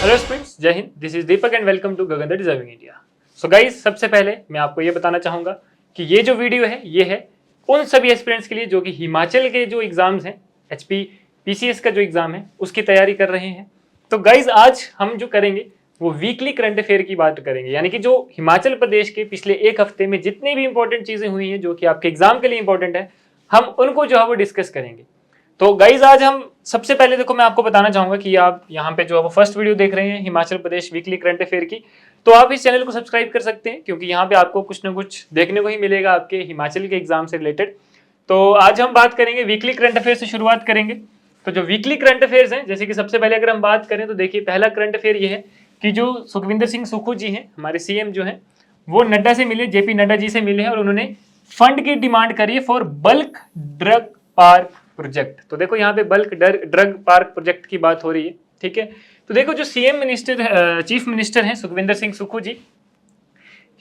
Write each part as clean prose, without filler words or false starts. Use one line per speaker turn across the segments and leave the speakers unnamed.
Hello students, जय Hind. This is Deepak and welcome to Gagan the deserving India. So guys, सबसे पहले मैं आपको ये बताना चाहूंगा कि ये जो वीडियो है ये है उन सभी एस्पिरेंट्स के लिए जो कि हिमाचल के जो एग्जाम्स हैं, एचपी पीसीएस का जो एग्जाम है उसकी तैयारी कर रहे हैं। तो गाइस, आज हम जो करेंगे वो वीकली करंट अफेयर की बात करेंगे, यानी कि जो हिमाचल प्रदेश के पिछले एक हफ्ते में जितनी भी इंपॉर्टेंट चीजें हुई हैं जो कि आपके एग्जाम के लिए इंपॉर्टेंट है, हम उनको जो है वो डिस्कस करेंगे। तो गाइज, आज हम सबसे पहले देखो मैं आपको बताना चाहूंगा कि आप यहाँ पे जो है वो फर्स्ट वीडियो देख रहे हैं Himachal Pradesh weekly current affair की, तो आप इस चैनल को सब्सक्राइब कर सकते हैं क्योंकि यहाँ पे आपको कुछ ना कुछ देखने को ही मिलेगा आपके हिमाचल के एग्जाम से रिलेटेड। तो आज हम बात करेंगे वीकली करंट अफेयर से शुरुआत करेंगे। तो जो वीकली करंट अफेयर्स हैं, जैसे कि सबसे पहले अगर हम बात करें तो देखिए, पहला करंट अफेयर ये है कि जो सुखविंदर सिंह सुक्खू जी हैं, हमारे सीएम जो हैं, वो नड्डा से मिले, जेपी नड्डा जी से मिले हैं और उन्होंने फंड की डिमांड करी है for bulk drug park project. तो देखो यहाँ पे बल्क ड्रग पार्क प्रोजेक्ट की बात हो रही है, ठीक है। तो देखो जो सीएम मिनिस्टर, चीफ मिनिस्टर हैं सुखविंदर सिंह सुक्खू जी,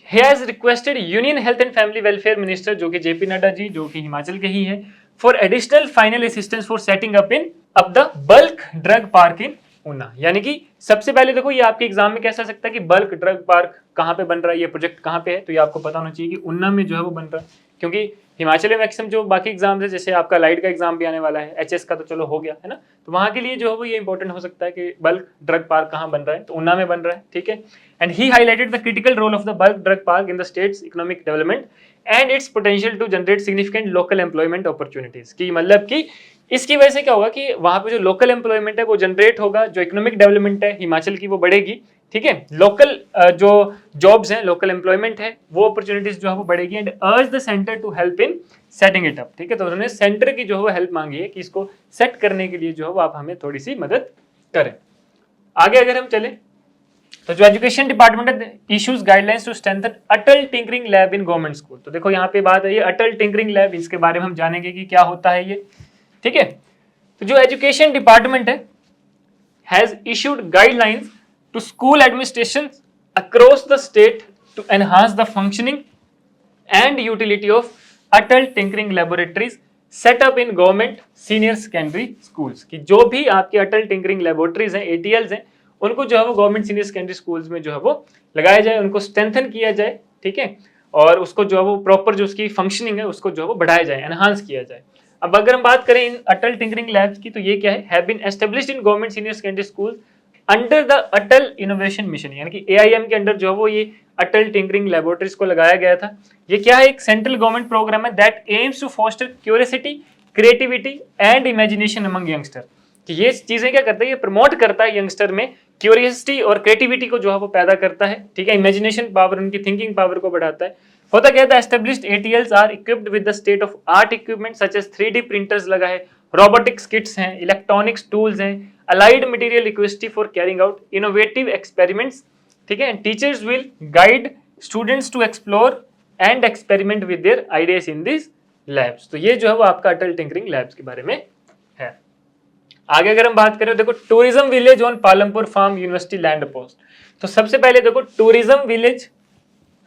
he has requested union health and family welfare minister जो कि जेपी नड्डा जी, जो कि हिमाचल के ही है, for additional final assistance for setting up the bulk drug park इन ऊना। यानी कि सबसे पहले देखो, ये आपके एग्जाम में कैसा सकता है कि बल्क ड्रग पार्क कहाँ पे बन रहा है, ये प्रोजेक्ट कहाँ पे है, तो ये आपको पता होना चाहिए कि ऊना में जो है वो बन रहा है। क्योंकि हिमाचल में मैक्सिमम जो बाकी एग्जाम्स है, जैसे आपका लाइट का एग्जाम भी आने वाला है, एचएस का तो चलो हो गया है ना, तो वहां के लिए जो है वो ये इंपॉर्टेंट हो सकता है कि बल्क ड्रग पार्क कहाँ बन रहा है, तो ऊना में बन रहा है, ठीक है। And he highlighted the critical role of the bulk drug park in the state's economic development and its potential to generate significant local employment opportunities. की मतलब कि इसकी वजह से क्या होगा कि वहां पे जो लोकल एम्प्लॉयमेंट है वो जनरेट होगा, जो इकोनॉमिक डेवलपमेंट है हिमाचल की वो बढ़ेगी, ठीक है। लोकल जो जॉब्स हैं, लोकल एम्प्लॉयमेंट है, वो अपॉर्चुनिटीज जो है वो बढ़ेगी। And urge the centre to help in setting it up, ठीक है। तो उन्होंने सेंटर की जो है हेल्प मांगी है कि इसको सेट करने के लिए जो है वो आप हमें थोड़ी सी मदद करें। आगे अगर हम चले तो जो education department issues guidelines to strengthen Atal tinkering lab in government school. तो देखो यहाँ पे बात है ये अटल टिंकरिंग लैब, इसके बारे में हम जानेंगे कि क्या होता है ये, ठीक है। तो जो एजुकेशन डिपार्टमेंट है has issued guidelines to school administration across the state to enhance the functioning and utility of Atal tinkering laboratories set up in government senior secondary schools. की जो भी आपके अटल टिंकरिंग लेबोरेटरीज हैं, एटीएल्स हैं, उनको जो है वो गवर्नमेंट सीनियर सेकेंडरी स्कूल्स में जो है वो लगाया जाए, उनको स्ट्रेंथन किया जाए, ठीक है। और उसको जो है वो प्रॉपर जो उसकी फंक्शनिंग है उसको जो है वो बढ़ाया जाए, एनहांस किया जाए। अब अगर हम बात करें इन अटल टिंकरिंग लैब्स की, तो ये क्या है, have been established in government senior secondary school under the Atal innovation mission, यानी कि एआईएम के अंडर जो है वो ये अटल टिंकरिंग लेबोरेटरीज को लगाया गया था। ये क्या है, एक सेंट्रल गवर्नमेंट प्रोग्राम है that aims to foster curiosity, creativity and imagination among youngster. कि ये चीजें क्या करता है, ये प्रमोट करता है यंगस्टर में क्यूरियोसिटी और क्रिएटिविटी को जो है वो पैदा करता है, ठीक है। इमेजिनेशन पावर, उनकी थिंकिंग पावर को बढ़ाता है। होता क्या था, established ATLs are equipped with the state of art equipment such as 3D printers लगा है, रोबोटिक्स किट्स हैं, इलेक्ट्रॉनिक्स टूल्स हैं, allied material requisite for carrying out innovative experiments, ठीक है। Teachers will guide students to explore and experiment with their ideas in this labs. तो ये जो है वो आपका अटल टिंकरिंग लैब्स के बारे में है। आगे अगर हम बात करें देखो, tourism village on Palampur farm university land post. तो सबसे पहले देखो, टूरिज्म विलेज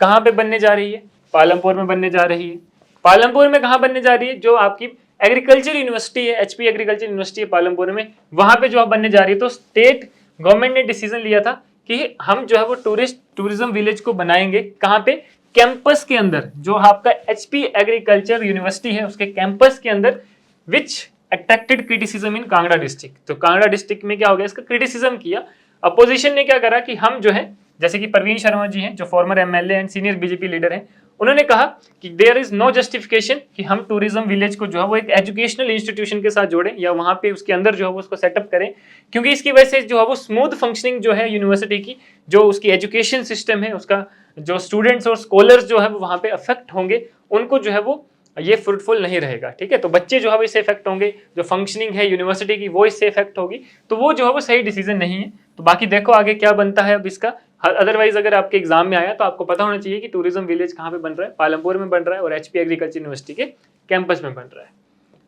कहाँ पे बनने जा रही है, पालमपुर में बनने जा रही है। पालमपुर में कहाँ बनने जा रही है, जो आपकी एग्रीकल्चर यूनिवर्सिटी है, एचपी एग्रीकल्चर यूनिवर्सिटी है पालमपुर में, वहां पे जो बनने जा रही है। तो स्टेट गवर्नमेंट ने डिसीजन लिया था कि हम जो है वो टूरिज्म विलेज को बनाएंगे, कहाँ पे, कैंपस के अंदर, जो आपका एचपी एग्रीकल्चर यूनिवर्सिटी है उसके कैंपस के अंदर, विच अट्रैक्टेड क्रिटिसिज्म इन कांगड़ा डिस्ट्रिक्ट। तो कांगड़ा डिस्ट्रिक्ट में क्या हो गया, इसका क्रिटिसिज्म किया। अपोजिशन ने क्या करा कि हम जो है, जैसे कि परवीन शर्मा जी हैं जो farmer MLA and senior BJP leader हैं, उन्होंने कहा कि देयर इज नो जस्टिफिकेशन कि हम टूरिज्म विलेज को जो है वो एक एजुकेशनल इंस्टीट्यूशन के साथ जोड़ें या वहां पे उसके अंदर जो है वो उसको सेटअप करें, क्योंकि इसकी वजह से जो है वो स्मूथ फंक्शनिंग जो है यूनिवर्सिटी की, जो उसकी एजुकेशन सिस्टम है, उसका जो स्टूडेंट्स और स्कॉलर्स जो है वो वहां पे अफेक्ट होंगे, उनको जो है वो ये फ्रूटफुल नहीं रहेगा, ठीक है। तो बच्चे जो है वो इससे इफेक्ट होंगे, जो फंक्शनिंग है यूनिवर्सिटी की वो इससे इफेक्ट होगी, तो वो जो है वो सही डिसीजन नहीं है। तो बाकी देखो आगे क्या बनता है अब इसका। अदरवाइज अगर आपके एग्जाम में आया तो आपको पता होना चाहिए कि टूरिज्म विलेज कहाँ पे बन रहा है, पालमपुर में बन रहा है और एचपी एग्रीकल्चर यूनिवर्सिटी के कैंपस में बन रहा है।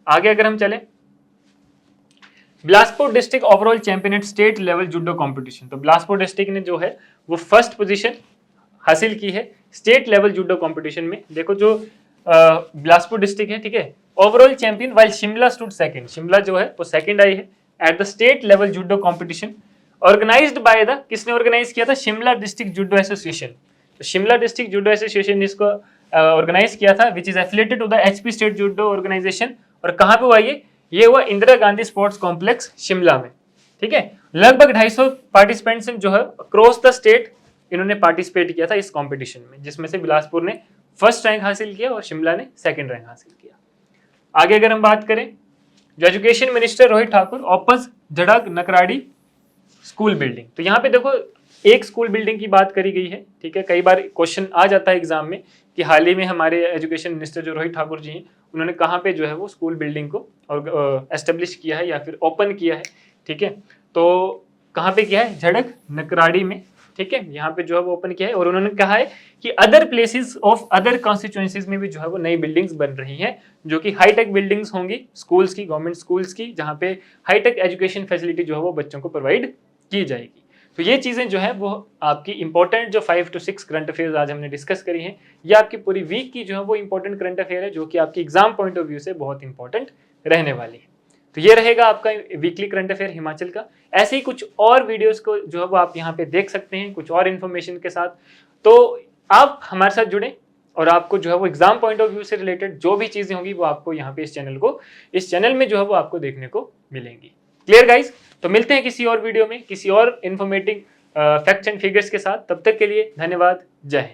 आगे अगर हम चले, Bilaspur district overall champion at state level judo competition. तो बिलासपुर डिस्ट्रिक्ट ने जो है वो फर्स्ट पोजीशन हासिल की है स्टेट लेवल जूडो कॉम्पिटिशन में। देखो जो बिलासपुर डिस्ट्रिक्ट है, ठीक है, overall champion, while Shimla stood second. Shimla जो है वो सेकंड आई है at the state level judo competition. Organised by the, किसने ऑर्गेनाइज किया था? Shimla district judo association. तो शिमला डिस्ट्रिक्ट जूडो एसोसिएशन ने इसको ऑर्गेनाइज किया था, which is affiliated to the HP state judo organisation. और कहाँ पे हुआ ये हुआ इंदिरा गांधी स्पोर्ट्स कॉम्प्लेक्स शिमला में। ठीक है, लगभग 250 पार्टिसिपेंट्स जो है अक्रॉस द स्टेट इन्होंने पार्टिसिपेट किया था इस कंपटीशन में, जिसमें से बिलासपुर ने फर्स्ट रैंक हासिल किया और शिमला ने सेकंड रैंक हासिल किया। आगे अगर हम बात करें, जो एजुकेशन मिनिस्टर रोहित ठाकुर ओपस झड़क नकराड़ी स्कूल बिल्डिंग। तो यहाँ पे देखो एक स्कूल बिल्डिंग की बात करी गई है। ठीक है, कई बार क्वेश्चन आ जाता है एग्जाम में कि हाल ही में हमारे एजुकेशन मिनिस्टर जो रोहित ठाकुर जी हैं, उन्होंने कहाँ पे जो है वो स्कूल बिल्डिंग को एस्टेब्लिश किया है या फिर ओपन किया है। ठीक है, तो कहाँ पे किया है? झड़क नकराड़ी में। ठीक है, यहाँ पे जो है वो ओपन किया है और उन्होंने कहा है कि other places of other constituencies में भी जो है वो नई बिल्डिंग्स बन रही हैं, जो कि हाईटेक बिल्डिंग्स होंगी स्कूल्स की, गवर्नमेंट स्कूल्स की, जहाँ पे हाईटेक एजुकेशन फैसिलिटी जो है वो बच्चों को प्रोवाइड की जाएगी। तो ये चीजें जो है वो आपकी इंपॉर्टेंट जो 5 to 6 करंट अफेयर्स आज हमने डिस्कस करी हैं, ये आपकी पूरी वीक की जो है वो इंपॉर्टेंट करंट अफेयर है, जो कि आपकी एग्जाम पॉइंट ऑफ व्यू से बहुत इंपॉर्टेंट रहने वाली है। तो ये रहेगा आपका वीकली करंट अफेयर हिमाचल का। ऐसे ही कुछ और वीडियोस को जो है वो आप यहाँ पे देख सकते हैं कुछ और इन्फॉर्मेशन के साथ। तो आप हमारे साथ जुड़े और आपको जो है वो एग्जाम पॉइंट ऑफ व्यू से रिलेटेड जो भी चीजें होंगी वो आपको यहाँ पे इस चैनल में जो है वो आपको देखने को मिलेंगी। Clear guys? तो मिलते हैं किसी और वीडियो में किसी और इन्फॉर्मेटिव फैक्ट्स एंड फिगर्स के साथ। तब तक के लिए धन्यवाद। जय हिंद।